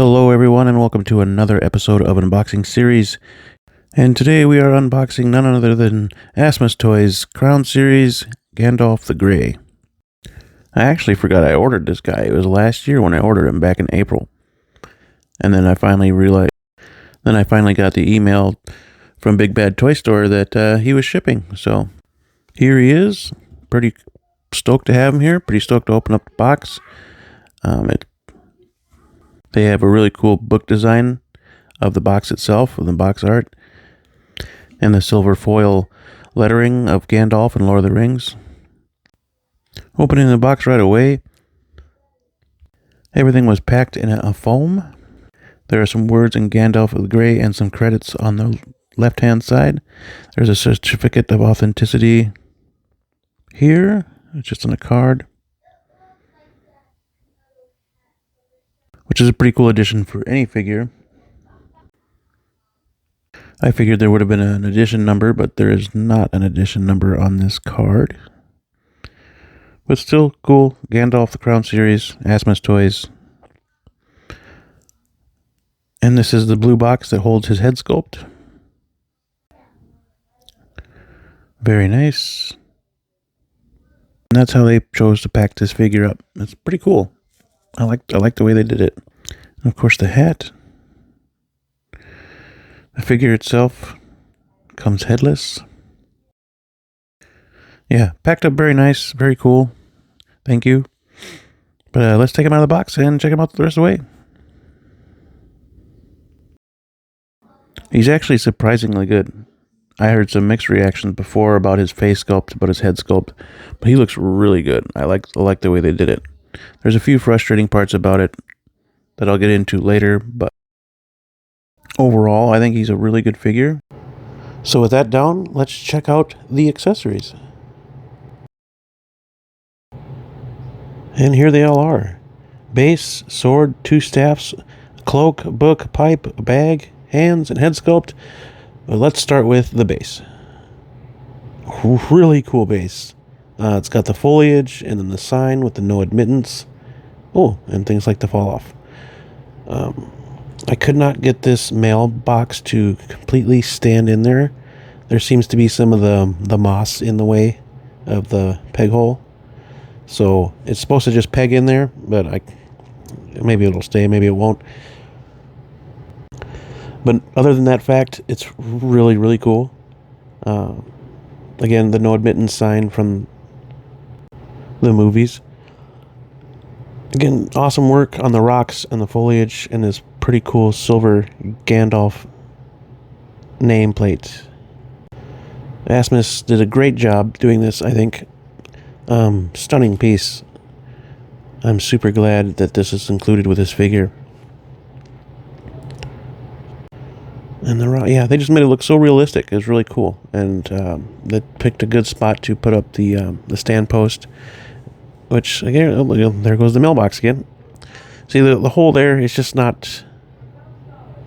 Hello everyone and welcome to another episode of Unboxing Series. And today we are unboxing none other than Asmus Toys Crown Series Gandalf the Grey. I actually forgot I ordered this guy. It was last year when I ordered him back in April. And then I finally got the email from Big Bad Toy Store that he was shipping. So here he is. Pretty stoked to have him here. Pretty stoked to open up the box. They have a really cool book design of the box itself, of the box art, and the silver foil lettering of Gandalf and Lord of the Rings. Opening the box right away, everything was packed in a foam. There are some words in Gandalf the Grey and some credits on the left-hand side. There's a certificate of authenticity here. It's just on a card, which is a pretty cool addition for any figure. I figured there would have been an edition number, but there is not an edition number on this card. But still cool. Gandalf the Crown Series, Asmus Toys. And this is the blue box that holds his head sculpt. Very nice. And that's how they chose to pack this figure up. It's pretty cool. I like the way they did it. And of course the hat. The figure itself comes headless. Yeah, packed up very nice, very cool. Thank you. But let's take him out of the box and check him out the rest of the way. He's actually surprisingly good. I heard some mixed reactions before about his face sculpt, about his head sculpt, but he looks really good. I like the way they did it. There's a few frustrating parts about it that I'll get into later, but overall, I think he's a really good figure. So with that down, let's check out the accessories. And here they all are. Base, sword, 2 staffs, cloak, book, pipe, bag, hands, and head sculpt. But let's start with the base. Really cool base. It's got the foliage and then the sign with the no admittance. Oh, and things like to fall off. I could not get this mailbox to completely stand in there. There seems to be some of the moss in the way of the peg hole. So it's supposed to just peg in there, but maybe it'll stay, maybe it won't. But other than that fact, it's really, really cool. Again, the no admittance sign from the movies. Again, awesome work on the rocks and the foliage and this pretty cool silver Gandalf nameplate. Asmus did a great job doing this, I think. Stunning piece. I'm super glad that this is included with this figure. And they just made it look so realistic. It was really cool. And they picked a good spot to put up the stand post. Which, again, there goes the mailbox again. See, the hole there is just not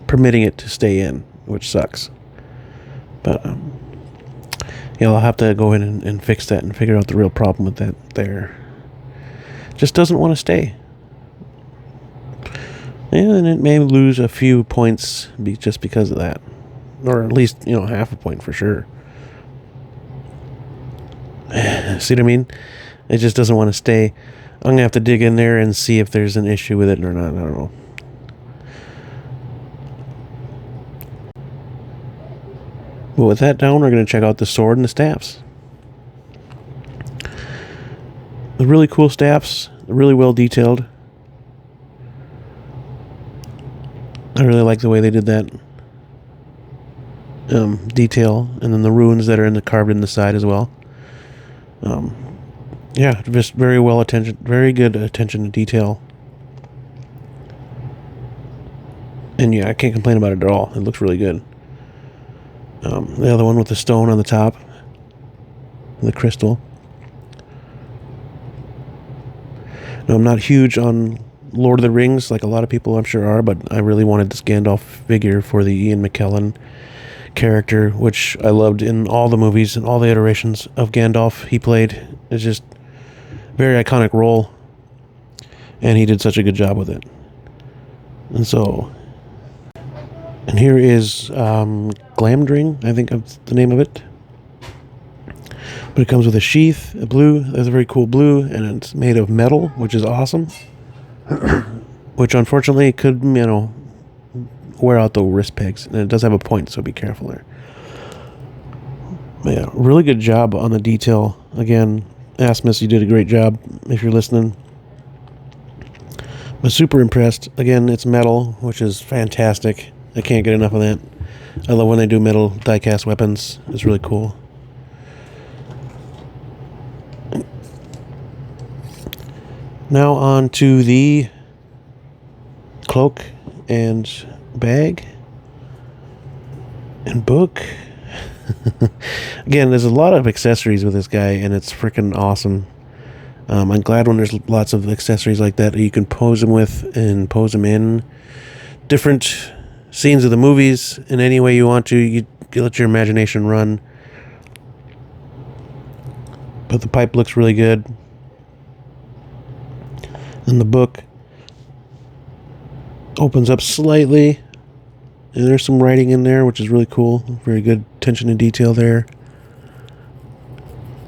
permitting it to stay in, which sucks. But, I'll have to go in and fix that and figure out the real problem with that there. Just doesn't want to stay. And it may lose a few points just because of that. Or at least, half a point for sure. See what I mean? It just doesn't want to stay. I'm going to have to dig in there and see if there's an issue with it or not. I don't know. But with that down, we're going to check out the sword and the staffs. The really cool staffs. Really well detailed. I really like the way they did that detail. And then the runes that are carved in the side as well. Yeah, just very good attention to detail. And yeah, I can't complain about it at all. It looks really good. The other one with the stone on the top. The crystal. Now, I'm not huge on Lord of the Rings, like a lot of people I'm sure are, but I really wanted this Gandalf figure for the Ian McKellen character, which I loved in all the movies and all the iterations of Gandalf he played. It's just very iconic role, and he did such a good job with it. And here is Glamdring, I think that's the name of it. But it comes with a sheath, a blue. That's a very cool blue, and it's made of metal, which is awesome. Which unfortunately could, wear out the wrist pegs. And it does have a point, so be careful there. But yeah, really good job on the detail. Again, Asmus, you did a great job if you're listening. I'm super impressed. Again, it's metal, which is fantastic. I can't get enough of that. I love when they do metal die-cast weapons. It's really cool. Now on to the cloak and bag and book. Again, there's a lot of accessories with this guy, and it's freaking awesome. I'm glad when there's lots of accessories like that you can pose them with and pose them in different scenes of the movies in any way you want to. You let your imagination run. But the pipe looks really good. And the book opens up slightly. And there's some writing in there, which is really cool. Very good attention to detail there.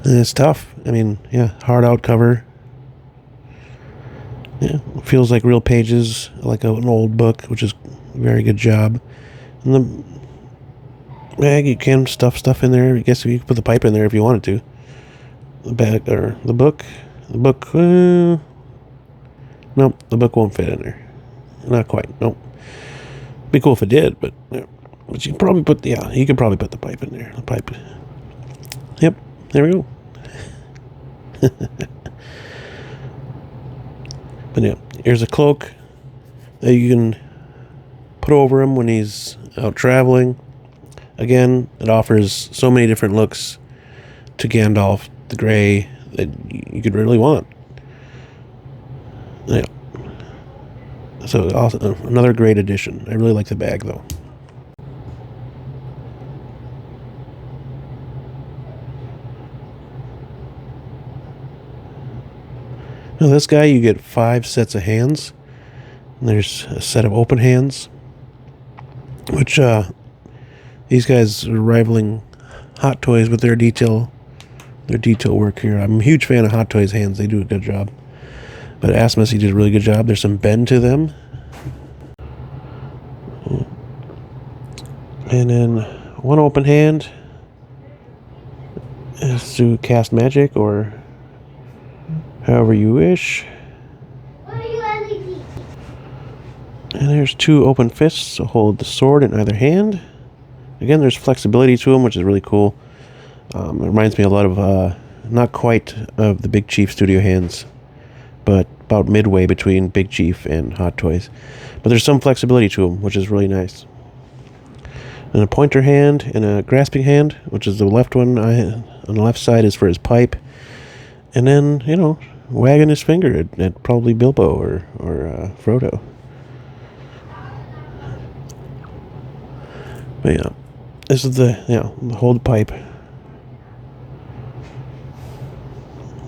And it's tough. I mean, yeah, hard out cover. Yeah, feels like real pages, like an old book, which is a very good job. And the bag, you can stuff stuff in there. I guess you could put the pipe in there if you wanted to. The bag, or the book. The book, nope, the book won't fit in there. Not quite, nope. Be cool if it did, but you can probably put, you could probably put the pipe in there. The pipe. Yep, there we go. But yeah, here's a cloak that you can put over him when he's out traveling. Again, it offers so many different looks to Gandalf the Grey that you could really want. Yeah. So also another great addition. I really like the bag though. Now this guy, you get 5 sets of hands. And there's a set of open hands, which these guys are rivaling Hot Toys with their detail work here. I'm a huge fan of Hot Toys hands. They do a good job. But Asmus, he did a really good job. There's some bend to them. And then one open hand is to cast magic or however you wish. And there's 2 open fists to hold the sword in either hand. Again, there's flexibility to them, which is really cool. It reminds me a lot of, not quite of the Big Chief Studio hands, but about midway between Big Chief and Hot Toys. But there's some flexibility to them, which is really nice. And a pointer hand and a grasping hand, which is the left one. On the left side is for his pipe. And then, wagging his finger at probably Bilbo or Frodo. But yeah, this is the hold pipe.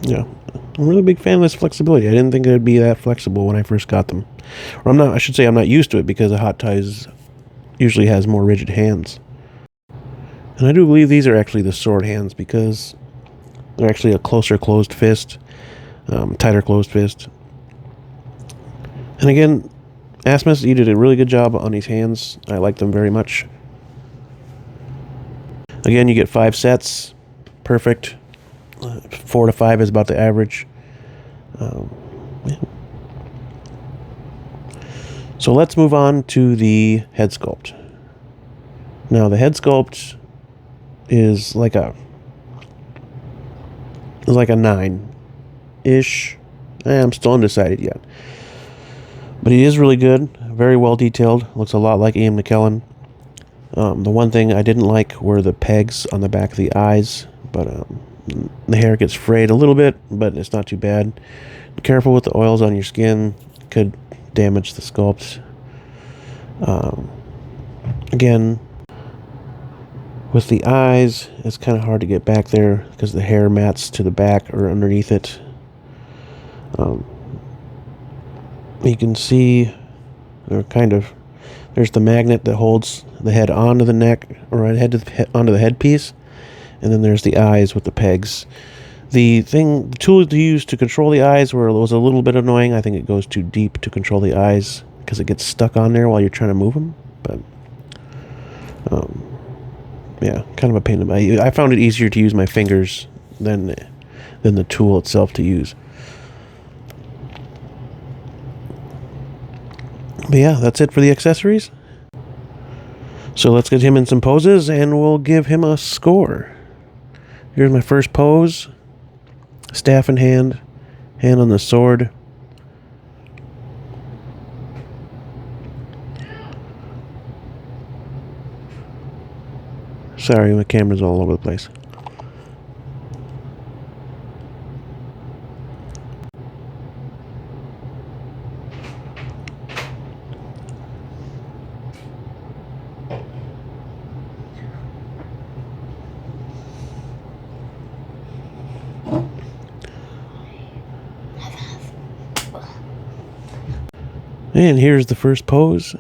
Yeah, I'm a really big fan of this flexibility. I didn't think it would be that flexible when I first got them. Or I'm not used to it because the Hot Toys usually has more rigid hands. And I do believe these are actually the sword hands because they're actually a closer closed fist, tighter closed fist. And again, Asmus, you did a really good job on these hands. I like them very much. Again, you get 5 sets. Perfect. 4 to 5 is about the average. Yeah. So let's move on to the head sculpt. Now, the head sculpt is like a 9-ish. I'm still undecided yet. But he is really good. Very well detailed. Looks a lot like Ian McKellen. The one thing I didn't like were the pegs on the back of the eyes, but the hair gets frayed a little bit, but it's not too bad. Be careful with the oils on your skin. Could damage the sculpt. Again, with the eyes, it's kind of hard to get back there because the hair mats to the back or underneath it. You can see or kind of. There's the magnet that holds the head onto the neck, or onto the headpiece, and then there's the eyes with the pegs. The tool to use to control the eyes was a little bit annoying. I think it goes too deep to control the eyes because it gets stuck on there while you're trying to move them. But yeah, kind of a pain in the. I found it easier to use my fingers than the tool itself to use. But yeah, that's it for the accessories. So let's get him in some poses and we'll give him a score. Here's my first pose. Staff in hand, hand on the sword. Sorry, my camera's all over the place. And here's the first pose.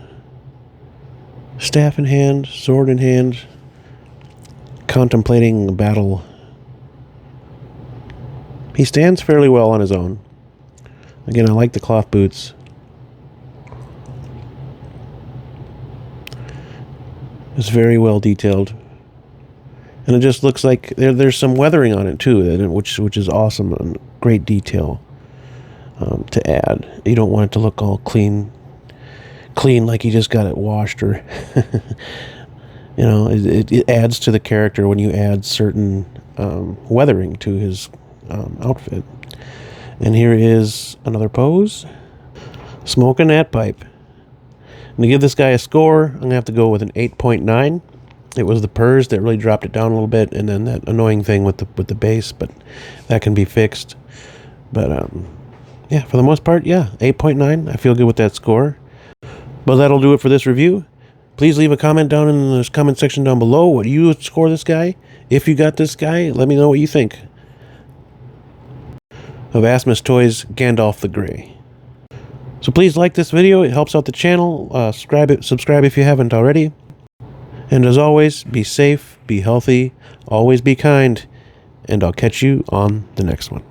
Staff in hand, sword in hand, contemplating battle. He stands fairly well on his own. Again, I like the cloth boots. It's very well detailed. And it just looks like there's some weathering on it too, which is awesome and great detail. To add. You don't want it to look all clean like you just got it washed, or you know, it adds to the character when you add certain weathering to his outfit. And here is another pose. Smoking that pipe. And to give this guy a score, I'm gonna have to go with an 8.9. It was the purrs that really dropped it down a little bit, and then that annoying thing with the bass, but that can be fixed. But yeah, for the most part, yeah, 8.9. I feel good with that score. But that'll do it for this review. Please leave a comment down in the comment section down below what you would score this guy. If you got this guy, let me know what you think of Asmus Toys Gandalf the Grey. So please like this video. It helps out the channel. Subscribe if you haven't already. And as always, be safe, be healthy, always be kind, and I'll catch you on the next one.